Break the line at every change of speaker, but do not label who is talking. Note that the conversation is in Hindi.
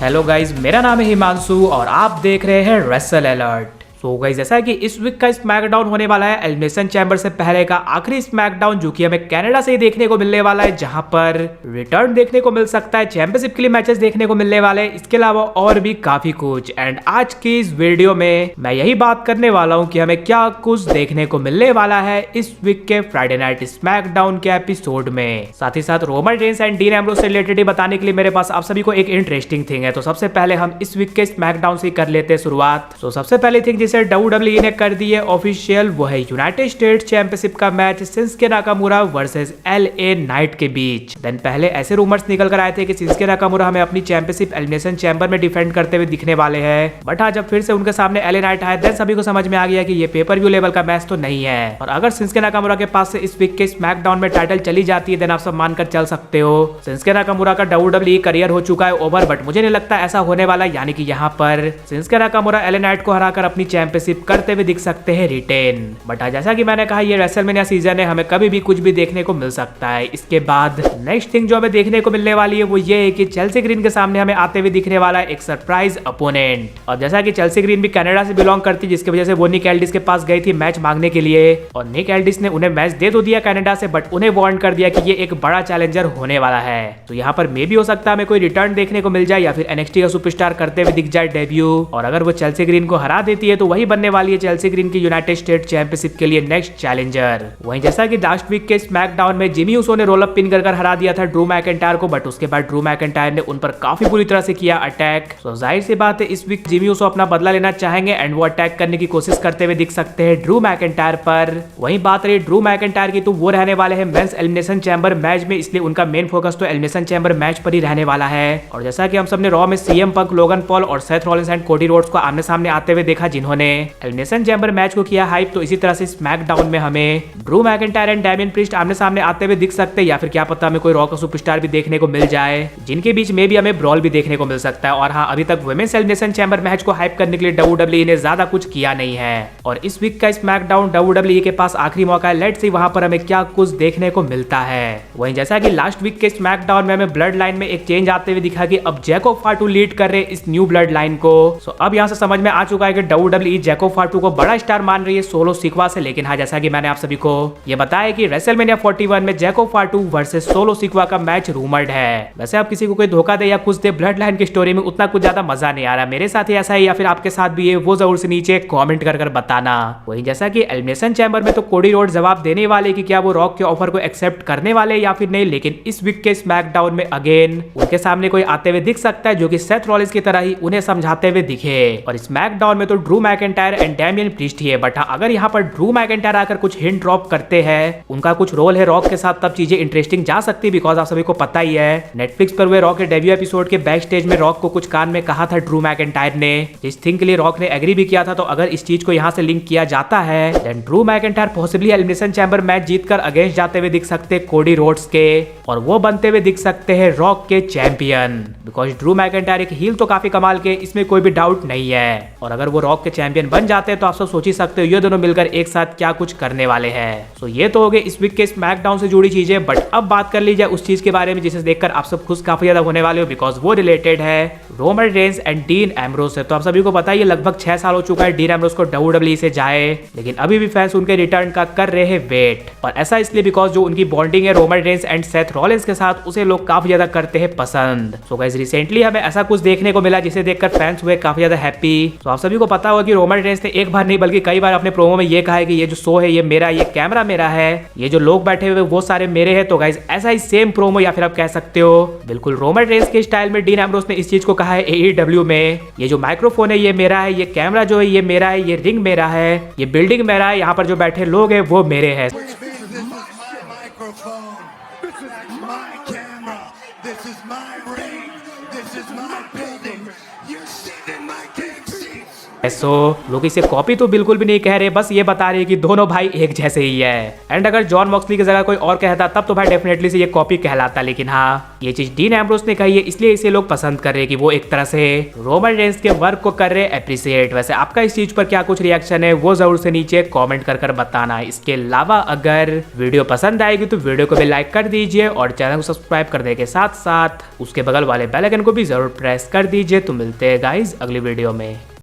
हेलो गाइज, मेरा नाम है हिमांशु और आप देख रहे हैं रेसल अलर्ट। तो गाइस, जैसा कि इस वीक का स्मैकडाउन होने वाला है एलिमिनेशन चैम्बर से पहले का आखिरी स्मैकडाउन, जो कि हमें कनाडा से ही देखने को मिलने वाला है, जहां पर रिटर्न देखने को मिल सकता है, चैंपियनशिप के लिए मैचेस देखने को मिलने वाले हैं, इसके अलावा और भी काफी कुछ। एंड आज की इस वीडियो में मैं यही बात करने वाला हूं कि हमें क्या कुछ देखने को मिलने वाला है इस वीक के फ्राइडे नाइट स्मैकडाउन के एपिसोड में। साथ ही साथ Roman Reigns and dean Ambrose से रिलेटेड ही बताने के लिए मेरे पास आप सभी को एक इंटरेस्टिंग थिंग है। तो सबसे पहले हम इस वीक के स्मैकडाउन से कर लेते हैं शुरुआत। तो सबसे पहले थिंग जिसे WWE ने कर दी है ऑफिशियल, वो है यूनाइटेड स्टेट्स चैंपियनशिप का match Shinsuke Nakamura versus LA night के बीच। देन पहले ऐसे रूमर्स निकल कर आए थे कि शिंसुके नाकामुरा हमें अपनी चैंपियनशिप एलिमिनेशन चैम्बर में डिफेंड करते हुए दिखने वाले हैं, बट आज जब फिर से उनके सामने LA नाइट आए, देन सभी को समझ में आ गया कि ये पेपर व्यू लेवल का मैच तो नहीं है। और अगर शिंसुके नाकामुरा के पास से इस वीक के स्मैकडाउन में टाइटल चली जाती है, देन आप सब मानकर चल सकते हो शिंसुके नाकामुरा का WWE करियर हो चुका है ओवर। बट मुझे नहीं लगता ऐसा होने वाला, यानी कि यहाँ पर शिंसुके नाकामुरा LA नाइट को हराकर अपनी चैंपियनशिप करते हुए दिख सकते हैं रिटेन। बट जैसा कि मैंने कहा, ये रेसलमेनिया सीजन है, हमें कभी भी कुछ भी देखने को मिल सकता है। इसके बाद नेक्स्ट थिंग जो हमें देखने को मिलने वाली है वो ये है कि चेल्सी ग्रीन के सामने हमें आते हुए दिखने वाला है एक सरप्राइज अपोनेंट। और जैसा कि चेल्सी ग्रीन भी कनाडा से बिलोंग करती है, जिसकी वजह से वो निक एल्डिस के पास गई थी मैच मांगने के लिए, और निक एल्डिस ने उन्हें मैच दे तो दिया कनाडा से, बट उन्हें वार्न कर दिया कि ये एक बड़ा चैलेंजर होने वाला है। तो यहाँ पर मे भी हो सकता है हमें कोई रिटर्न देखने को मिल जाए, या फिर NXT का सुपरस्टार करते हुए दिख जाए डेब्यू। और अगर वो चेल्सी ग्रीन को हरा देती है तो वही बनने वाली है चेल्सी ग्रीन की यूनाइटेड स्टेट चैंपियनशिप के लिए नेक्स्ट चैलेंजर। वहीं जैसा कि लास्ट वीक के स्मैकडाउन में जिमी यूसो ने रोल अप पिन कर हरा दिया था ड्रू मैकिंटायर को, बट उसके बाद ड्रू मैकिंटायर ने उन पर काफी बुरी तरह से किया अटैक। तो जाहिर सी बात है इस वीक जिमी यूसो अपना बदला लेना चाहेंगे एंड वो अटैक करने की कोशिश करते हुए दिख सकते हैं ड्रू मैकिंटायर पर। वहीं बात रही ड्रू मैकिंटायर की, तो वो रहने वाले हैं मेंस एलिमिनेशन चैम्बर मैच में, इसलिए उनका मेन फोकस तो एलिमिनेशन चैम्बर मैच पर ही रहने वाला है। और जैसा कि हम सबने रॉ में CM पंक, लोगन पॉल और Seth Rollins and Cody Rhodes को आमने सामने आते हुए देखा, जिन्होंने एलिमिनेशन चैम्बर मैच को किया हाइप, तो इसी तरह से स्मैकडाउन में हमें Drew McIntyre and Damien priest आमने सामने आते हुए दिख सकते हैं, या फिर क्या पता हमें कोई रॉ का सुपरस्टार भी देखने को मिल जाए, जिनके बीच में भी हमें ब्रॉल भी देखने को मिल सकता है। और हाँ, अभी तक वुमेन्स एलिमिनेशन चैम्बर मैच को हाइप करने के लिए WWE ने ज्यादा कुछ किया नहीं है। और इस वीक का स्मैकडाउन WWE के पास आखिरी मौका है, लेट्स सी वहां पर हमें क्या कुछ देखने को मिलता है। वहीं जैसा कि लास्ट वीक के स्मैकडाउन में हमें ब्लड लाइन में एक चेंज आते हुए दिखा कि अब जैको फाटू लीड कर रहे इस न्यू ब्लड लाइन को। सो अब यहाँ से समझ में आ चुका है कि WWE जैको फाटू को बड़ा स्टार मान रही है सोलो सिक्वा से। लेकिन हाँ, जैसा कि मैंने आप सभी को ये बताया कि रेसलमेनिया 41 में जैको फाटू वर्सेस सोलो सिक्वा का मैच रूमर्ड है। वैसे आप किसी को कोई धोखा दे या कुछ दे, ब्लड लाइन की स्टोरी में उतना कुछ ज्यादा मजा नहीं आ रहा। मेरे साथ ही ऐसा है या फिर आपके साथ भी है, वो जरूर से नीचे कमेंट कर बताना। वहीं जैसा कि एलिमिनेशन चैम्बर में तो कोडी रोड जवाब देने वाले कि क्या वो रॉक के ऑफर को एक्सेप्ट करने वाले या फिर नहीं, लेकिन इस वीक के स्मैकडाउन में अगेन उनके सामने कोई आते हुए दिख सकता है जो कि सेथ रॉलिंस की तरह ही उन्हें समझाते हुए दिखे। और स्मैकडाउन में तो Drew McIntyre and Damien Priest ही है, बट अगर यहाँ पर ड्रू मैकिंटायर आकर कुछ हिंट ड्रॉप करते हैं, उनका कुछ रोल है रॉक के साथ, तब चीजें इंटरेस्टिंग जा सकती है। बिकॉज आप सभी को पता ही है नेटफ्लिक्स पर हुए रॉक के डेब्यू एपिसोड के बैक स्टेज में रॉक को कुछ कान में कहा था ड्रू मैकिंटायर ने, जिस थिंग के लिए रॉक ने एग्री भी किया था। तो अगर इस चीज को यहाँ से लिंक किया जाता है, then Drew McIntyre possibly Elimination Chamber match जीतकर अगेंस्ट जाते हुए दिख सकते हैं कोडी रोड्स के, और वो बनते हुए दिख सकते हैं रॉक के चैंपियन। बिकॉज ड्रू मैकिंटायर एक हील तो काफी कमाल के, इसमें कोई भी डाउट नहीं है। और अगर वो रॉक के चैंपियन बन जाते हैं तो आप सब सोच ही सकते हो ये दोनों मिलकर एक साथ क्या कुछ करने वाले हैं। तो ये तो हो गए इस वीक के स्मैकडाउन से जुड़ी चीजें। बट अब बात कर ली जाए उस चीज के बारे में जिसे देखकर आप सब खुश काफी ज्यादा होने वाले हो, बिकॉज वो रिलेटेड है Roman Reigns and dean Ambrose से। तो आप सभी को पता है ये लगभग 6 साल हो चुका है डीन एम्ब्रोस को WWE से जाए, लेकिन अभी भी फैंस उनके रिटर्न का कर रहे हैं वेट। और ऐसा इसलिए बिकॉज जो उनकी बॉन्डिंग है Roman Reigns and Seth Rollins के साथ, उसे लोग काफी ज्यादा करते हैं पसंद। सो गाइस, रिसेंटली हमें ऐसा कुछ देखने को मिला जिसे देखकर फैंस हुए काफी ज्यादा हैप्पी। तो आप सभी को पता होगा कि रोमन रेंस ने एक बार नहीं बल्कि कई बार अपने प्रोमो में ये कहा है कि ये जो शो है ये मेरा, ये कैमरा मेरा है, ये जो लोग बैठे हुए वो सारे मेरे हैं। तो गाइस, ऐसा ही सेम प्रोमो या फिर आप कह सकते हो बिल्कुल रोमन रेंस के स्टाइल में डीन एम्ब्रोस ने इस चीज को कहा है AEW में, ये जो माइक्रोफोन है ये मेरा है, ये कैमरा जो है ये मेरा है, ये रिंग मेरा है, ये बिल्डिंग मेरा है, यहाँ पर जो बैठे लोग हैं वो मेरे हैं। सो लोग इसे कॉपी तो बिल्कुल भी नहीं कह रहे, बस ये बता रहे कि दोनों भाई एक जैसे ही है। एंड अगर जॉन मॉक्सली की जगह कोई और कहता तब तो भाई डेफिनेटली से ये कॉपी कहलाता, लेकिन हाँ ये चीज डीन एम्ब्रोस ने कही है, इसलिए इसे लोग पसंद कर रहे हैं कि वो एक तरह से रोमन रेंस के वर्क को कर रहे अप्रिशिएट। वैसे आपका इस चीज पर क्या कुछ रिएक्शन है वो जरूर से नीचे कॉमेंट कर बताना। इसके अलावा अगर वीडियो पसंद आएगी तो वीडियो को भी लाइक कर दीजिए और चैनल को सब्सक्राइब करने के साथ साथ उसके बगल वाले बेल आइकन को भी जरूर प्रेस कर दीजिए। तो मिलते हैं गाइज अगली वीडियो में।